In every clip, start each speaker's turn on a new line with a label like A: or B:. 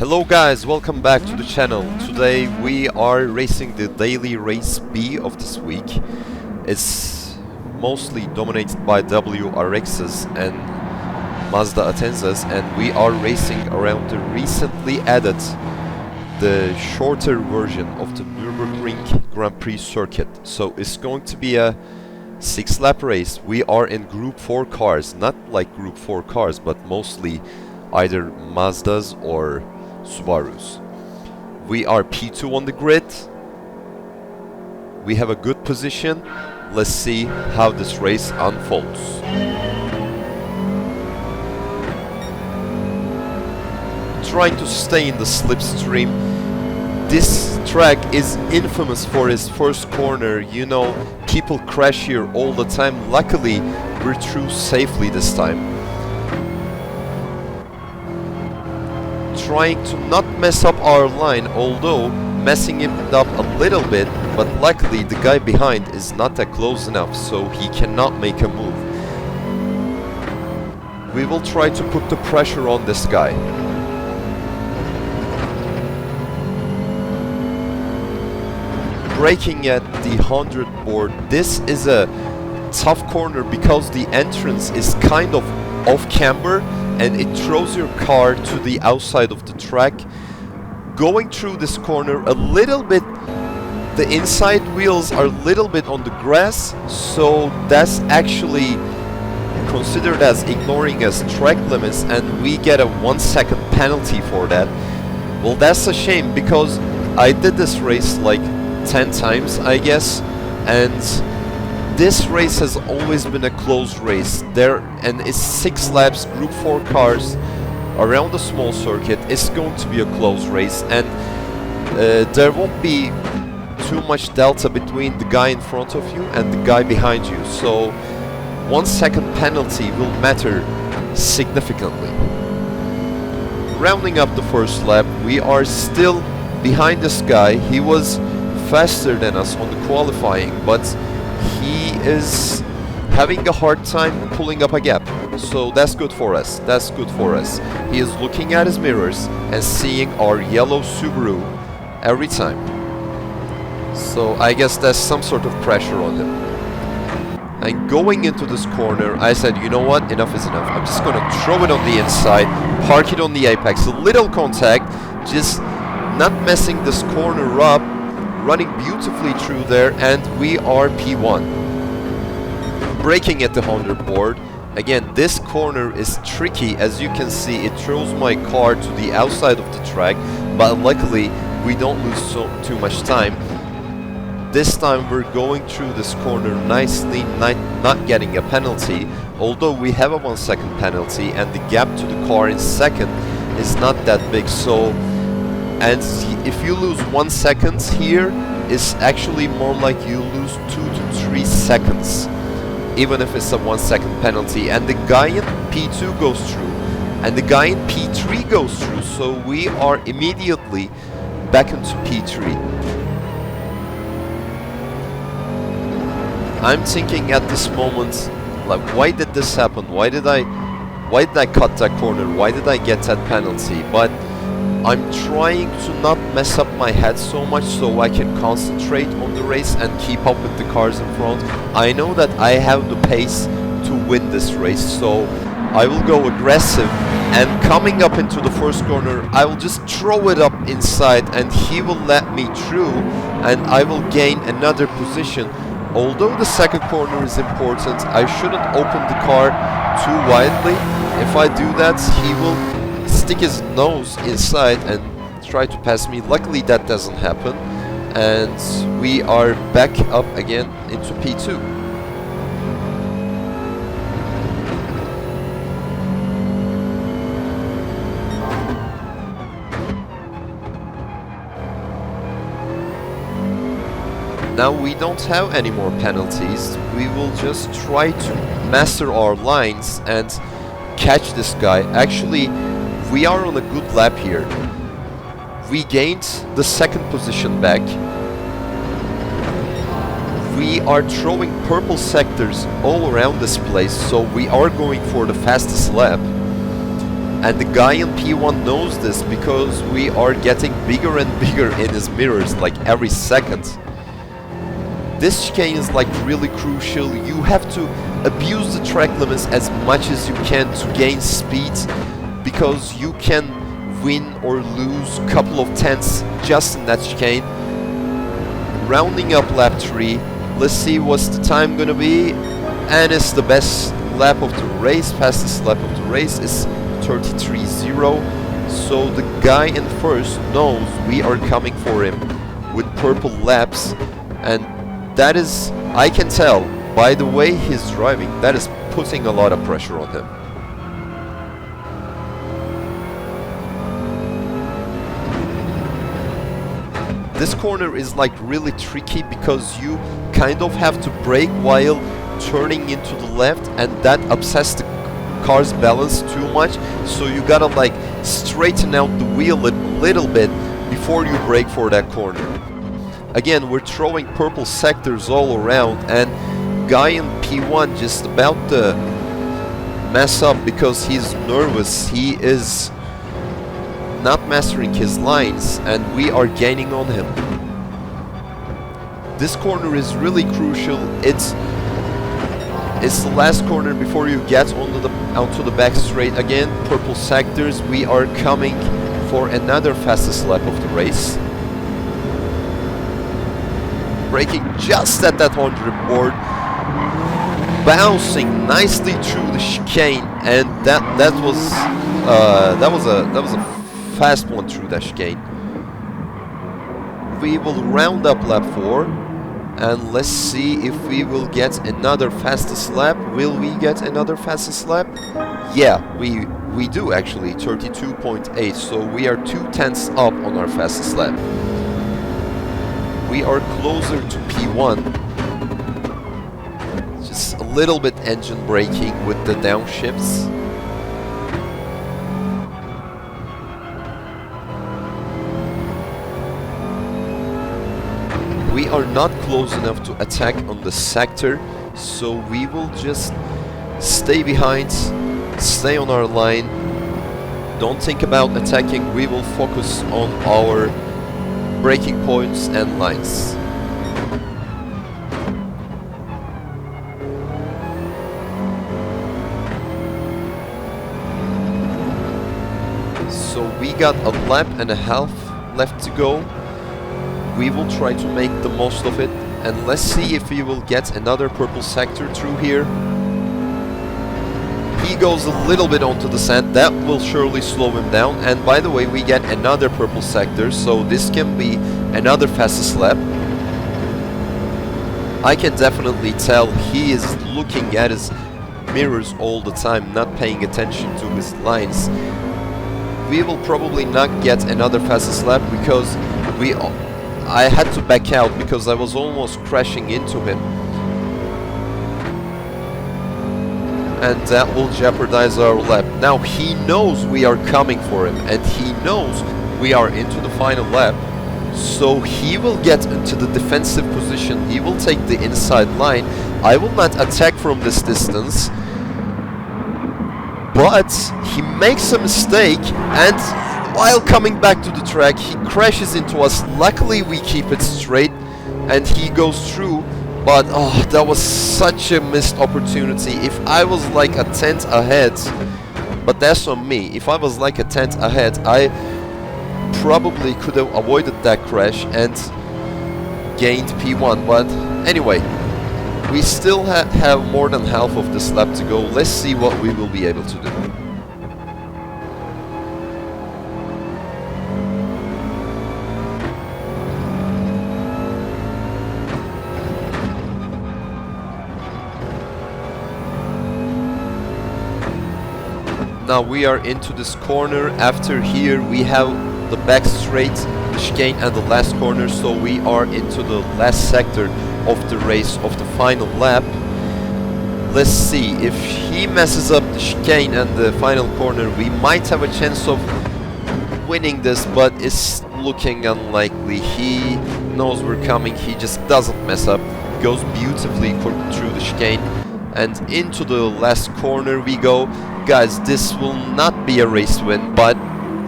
A: Hello guys, welcome back to the channel. Today we are racing the daily race B of this week. It's mostly dominated by WRXs and Mazda Atenzas, and we are racing around the recently added, the shorter version of the Nurburgring Grand Prix circuit. So it's going to be a 6-lap race. We are in Group 4 cars, not like Group 4 cars, but mostly either Mazdas or Subarus. We are P2 on the grid. We have a good position. Let's see how this race unfolds. Trying to stay in the slipstream. This track is infamous for its first corner. You know, people crash here all the time. Luckily, we're through safely this time. Trying to not mess up our line, although messing it up a little bit, but luckily the guy behind is not that close enough, so he cannot make a move. We will try to put the pressure on this guy. Braking at the 100 board. This is a tough corner because the entrance is kind of off camber and it throws your car to the outside of the track. Going through this corner a little bit, the inside wheels are a little bit on the grass, so that's actually considered as ignoring as track limits, and we get a 1-second penalty for that. Well, that's a shame because I did this race like 10 times, I guess, and this race has always been a close race. And it's 6 laps, Group 4 cars around a small circuit. It's going to be a close race, and there won't be too much delta between the guy in front of you and the guy behind you. So 1-second penalty will matter significantly. Rounding up the first lap, we are still behind this guy. He was faster than us on the qualifying, but he is having a hard time pulling up a gap, so that's good for us. That's good for us. He is looking at his mirrors and seeing our yellow Subaru every time, so I guess that's some sort of pressure on him. And going into this corner, I said, you know what, enough is enough. I'm just gonna throw it on the inside, park it on the apex, a little contact, just not messing this corner up, running beautifully through there, and we are P1. Braking at the 100 board. Again, this corner is tricky. As you can see, it throws my car to the outside of the track, but luckily we don't lose too much time. This time we're going through this corner nicely, not getting a penalty, although we have a 1-second penalty, and the gap to the car in second is not that big. So, and if you lose 1 second here, it's actually more like you lose 2 to 3 seconds, even if it's a 1-second penalty. And the guy in P2 goes through, and the guy in P3 goes through, so we are immediately back into P3. I'm thinking at this moment, like, why did this happen? Why did I cut that corner? Why did I get that penalty? But I'm trying to not mess up my head so much so I can concentrate on the race and keep up with the cars in front. I know that I have the pace to win this race, so I will go aggressive, and coming up into the first corner, I will just throw it up inside and he will let me through, and I will gain another position. Although the second corner is important, I shouldn't open the car too widely. If I do that, he will stick his nose inside and try to pass me. Luckily that doesn't happen, and we are back up again into P2. Now we don't have any more penalties. We will just try to master our lines and catch this guy. Actually, we are on a good lap here. We gained the second position back. We are throwing purple sectors all around this place, so we are going for the fastest lap. And the guy in P1 knows this because we are getting bigger and bigger in his mirrors like every second. This chicane is like really crucial. You have to abuse the track limits as much as you can to gain speed, because you can win or lose a couple of tenths just in that chicane. Rounding up lap 3, let's see what's the time gonna be, and it's the best lap of the race. Fastest lap of the race is 33.0, so the guy in first knows we are coming for him with purple laps, and that is, I can tell by the way he's driving, that is putting a lot of pressure on him. This corner is like really tricky because you kind of have to brake while turning into the left, and that upsets the car's balance too much, so you gotta like straighten out the wheel a little bit before you brake for that corner. Again, we're throwing purple sectors all around, and guy in P1 just about to mess up because he's nervous. He is not mastering his lines, and we are gaining on him. This corner is really crucial. It's the last corner before you get onto the back straight. Again, purple sectors. We are coming for another fastest lap of the race. Braking just at that 100 board, bouncing nicely through the chicane, and that was a fast one through that chicane. We will round up lap 4. And let's see if we will get another fastest lap. Will we get another fastest lap? Yeah, we do actually, 32.8. So we are 2 tenths up on our fastest lap. We are closer to P1. Just a little bit engine braking with the downshifts. We are not close enough to attack on the sector, so we will just stay behind, stay on our line, don't think about attacking, we will focus on our braking points and lines. So we got a lap and a half left to go. We will try to make the most of it, and let's see if we will get another purple sector through here. He goes a little bit onto the sand, that will surely slow him down, and by the way we get another purple sector, so this can be another fastest lap. I can definitely tell he is looking at his mirrors all the time, not paying attention to his lines. We will probably not get another fastest lap because I had to back out because I was almost crashing into him. And that will jeopardize our lap. Now he knows we are coming for him, and he knows we are into the final lap. So he will get into the defensive position. He will take the inside line. I will not attack from this distance. But he makes a mistake, and while coming back to the track, he crashes into us. Luckily, we keep it straight, and he goes through. But, oh, that was such a missed opportunity. If I was like a tenth ahead, but that's on me. If I was like a tenth ahead, I probably could have avoided that crash and gained P1. But anyway, we still have more than half of this lap to go. Let's see what we will be able to do. Now we are into this corner. After here we have the back straight, the chicane, and the last corner, so we are into the last sector of the race, of the final lap. Let's see, if he messes up the chicane and the final corner, we might have a chance of winning this, but it's looking unlikely. He knows we're coming, he just doesn't mess up, goes beautifully through the chicane, and into the last corner we go. Guys, this will not be a race win, but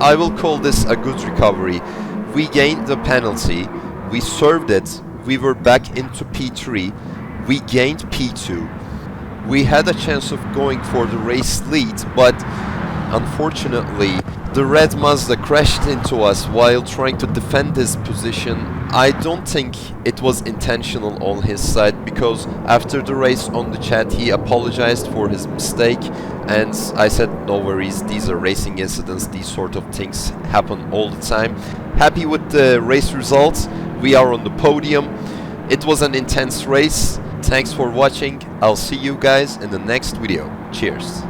A: I will call this a good recovery. We gained the penalty, we served it, we were back into P3, we gained P2. We had a chance of going for the race lead, but unfortunately the red Mazda crashed into us while trying to defend his position. I don't think it was intentional on his side, because after the race on the chat he apologized for his mistake, and I said no worries, these are racing incidents, these sort of things happen all the time. Happy with the race results, we are on the podium. It was an intense race. Thanks for watching, I'll see you guys in the next video. Cheers.